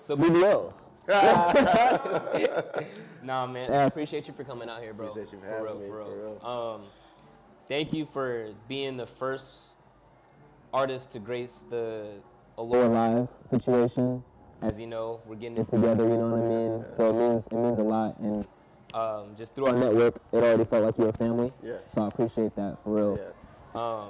So BBLs. Nah, man. I appreciate you for coming out here, bro. Appreciate you for having me. For real. Thank you for being the first artist to grace the ALORE Live situation. As you know, we're getting it together, you know what I mean? Yeah. So it means a lot. And just through our network, it already felt like you were family. Yeah. So I appreciate that, for real. Yeah.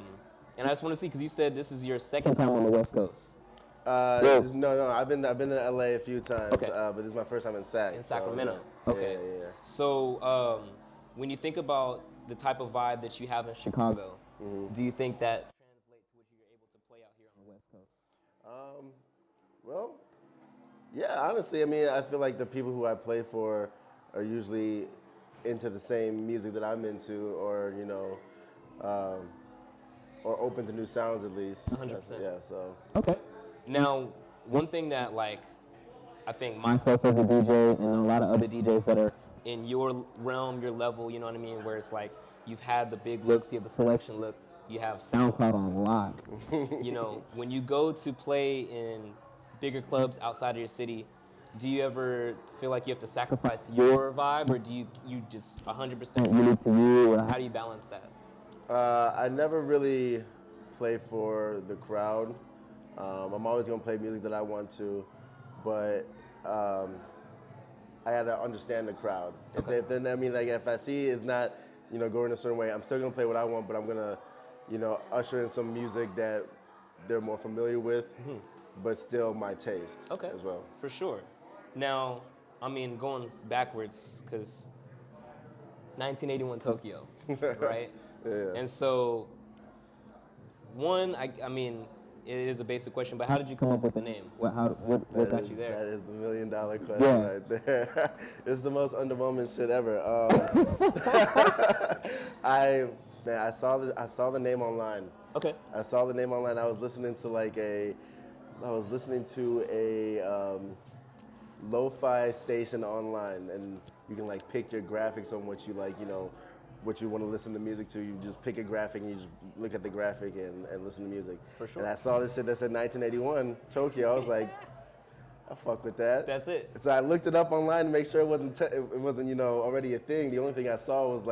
And I just want to see, because you said this is your second time on the West Coast. No. I've been to LA a few times, Okay. but this is my first time in Sac. In Sacramento. So, okay. Yeah. So when you think about the type of vibe that you have in Chicago, do you think that translates to what you're able to play out here on the West Coast? Well, yeah. Honestly, I mean, I feel like the people who I play for are usually into the same music that I'm into, or or open to new sounds at least. 100%. Yeah. So. Okay. Now, one thing that I think myself as a DJ and a lot of other DJs that are in your realm, your level, you know what I mean, where it's like you've had the big looks, you have the selection look, you have SoundCloud on lock. When you go to play in bigger clubs outside of your city, do you ever feel like you have to sacrifice your vibe, or do you just 100% unique to you, or how do you balance that? I never really play for the crowd. I'm always gonna play music that I want to, but I gotta understand the crowd. Okay. If I see it's not, going a certain way, I'm still gonna play what I want, but I'm gonna, usher in some music that they're more familiar with, but still my taste as well. For sure. Now, I mean, going backwards, because 1981 Tokyo, right? Yeah. And so, one, I mean, it is a basic question, but how did you come up with the name? What got you there? That is the $1 million question right there. It's the most underwhelming shit ever. I saw the name online. Okay. I saw the name online. I was listening to a lo-fi station online, and you can pick your graphics on what you what you want to listen to music to. You just pick a graphic and you just look at the graphic and listen to music. For sure. And I saw this shit that said 1981 Tokyo. I was like, I fuck with that. That's it. So I looked it up online to make sure it wasn't already a thing. The only thing I saw was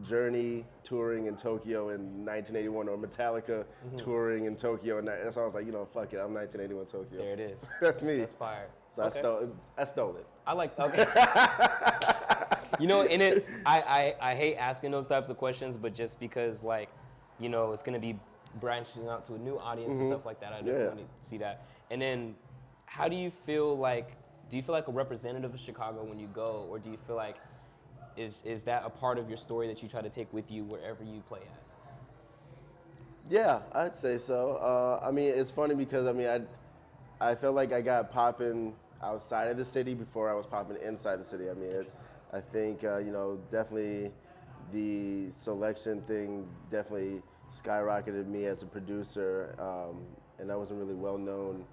Journey touring in Tokyo in 1981, or Metallica touring in Tokyo, and so I was like, fuck it, I'm 1981 Tokyo. There it is. That's me. That's fire. So I stole it. I like. Okay. I hate asking those types of questions, but just because it's gonna be branching out to a new audience and stuff like that, I definitely see that. And then, how do you feel do you feel like a representative of Chicago when you go, or do you feel like is that a part of your story that you try to take with you wherever you play at? Yeah, I'd say so. I mean, it's funny because I felt like I got popping outside of the city before I was popping inside the city. I mean, I think definitely the selection thing definitely skyrocketed me as a producer, and I wasn't really well known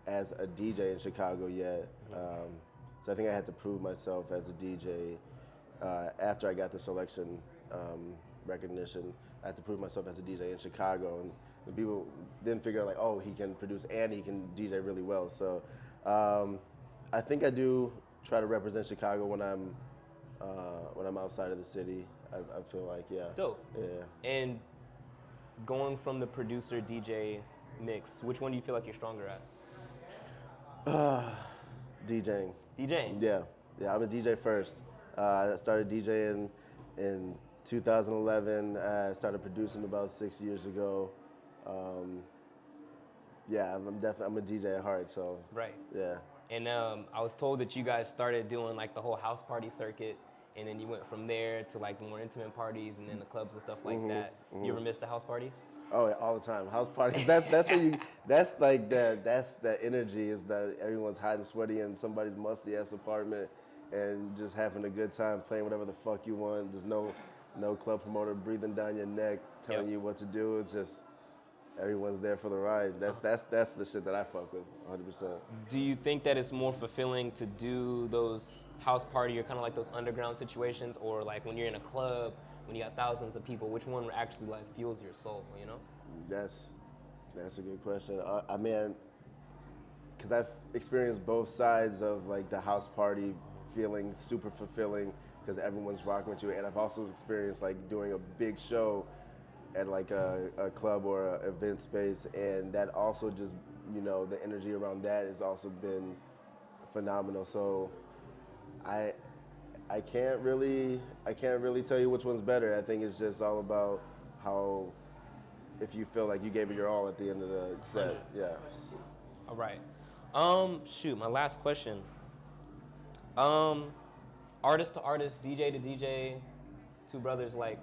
as a DJ in Chicago yet. So I think I had to prove myself as a DJ after I got the selection recognition. I had to prove myself as a DJ in Chicago, and the people then figured oh, he can produce and he can DJ really well. So I think I do try to represent Chicago when I'm outside of the city. I feel like, yeah. Dope. Yeah. And going from the producer DJ mix, which one do you feel like you're stronger at? DJing. DJing? Yeah, I'm a DJ first. I started DJing in 2011. I started producing about 6 years ago. Yeah, I'm a DJ at heart, so. Right. Yeah. And I was told that you guys started doing the whole house party circuit, and then you went from there to the more intimate parties and then the clubs and stuff like that. You ever miss the house parties? Oh, yeah, all the time. House parties. That's where that's the energy is that everyone's hot and sweaty in somebody's musty ass apartment and just having a good time playing whatever the fuck you want. There's no club promoter breathing down your neck telling you what to do. It's just everyone's there for the ride. That's the shit that I fuck with 100%. Do you think that it's more fulfilling to do those house party or kind of those underground situations, or when you're in a club when you got thousands of people, which one actually fuels your soul, That's a good question. I mean, because because I've experienced both sides of like the house party feeling super fulfilling because everyone's rocking with you, and I've also experienced like doing a big show at like a club or an event space, and that also just, you know, the energy around that has also been phenomenal. So I can't really tell you which one's better. I think it's just all about how, if you feel like you gave it your all at the end of the set. Yeah. All right. Shoot, my last question. Artist to artist, DJ to DJ, two brothers, like,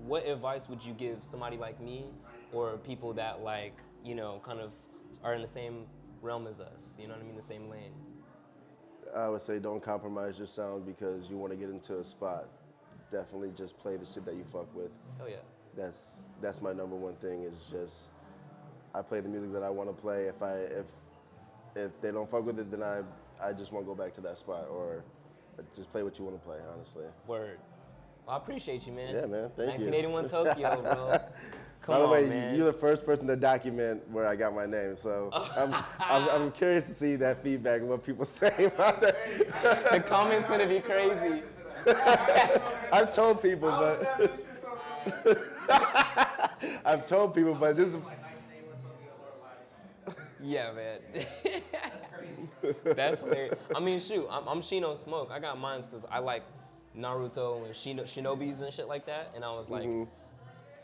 what advice would you give somebody like me or people that, like, you know, kind of are in the same realm as us, you know what I mean, the same lane? I would say don't compromise your sound because you want to get into a spot. Definitely just play the shit that you fuck with. Oh yeah. That's my number one thing, is just I play the music that I want to play. If they don't fuck with it, then I just won't go back to that spot, or just play what you want to play, honestly. Word. Well, I appreciate you, man. Yeah, man. Thank you. 1981 Tokyo, bro. Come By the way, on, man. you're the first person to document where I got my name, so I'm curious to see that feedback and what people say about that. The comments gonna be crazy. I've told people, but I've told people, but this is. Yeah, man. That's crazy. That's hilarious. I mean, shoot, I'm Shino Smoke. I got mines because I like Naruto and shinobis and shit like that, and I was like,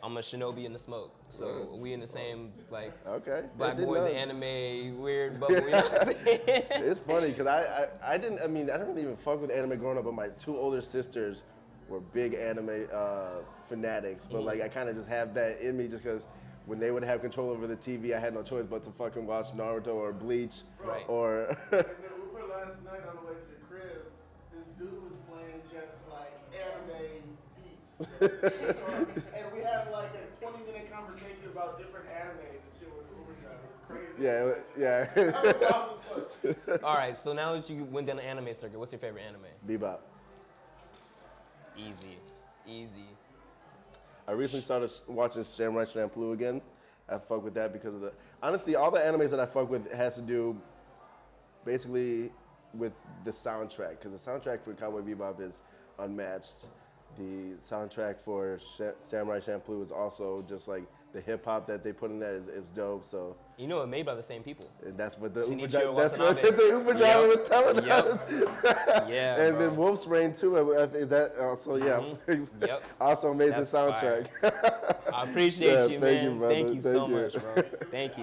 I'm a shinobi in the smoke. So we in the same, like, Black boys anime weird bubble, you know what I'm saying? It's funny because I didn't really even fuck with anime growing up, but my two older sisters were big anime fanatics. But like I kind of just have that in me just because when they would have control over the TV, I had no choice but to fucking watch Naruto or Bleach or. In the Uber last night on the way to the crib, this dude was playing just like anime beats. And we had like a 20-minute conversation about different animes and shit with the Uber driver. It was crazy. Yeah. All right, so now that you went down the anime circuit, what's your favorite anime? Bebop. Easy. I recently started watching Samurai Champloo again. I fuck with that because of honestly, all the animes that I fuck with has to do basically with the soundtrack, because the soundtrack for Cowboy Bebop is unmatched. The soundtrack for Samurai Champloo is also just like the hip hop that they put in that is dope. So You know, it's made by the same people. and that's what the Uber Shinichiro driver was telling us. Yeah, And bro. then Wolf's Rain too. Is that also Yep. Also amazing That's soundtrack. I appreciate you, man. Thank you, brother. Thank you so Thank you. much, bro. Thank you.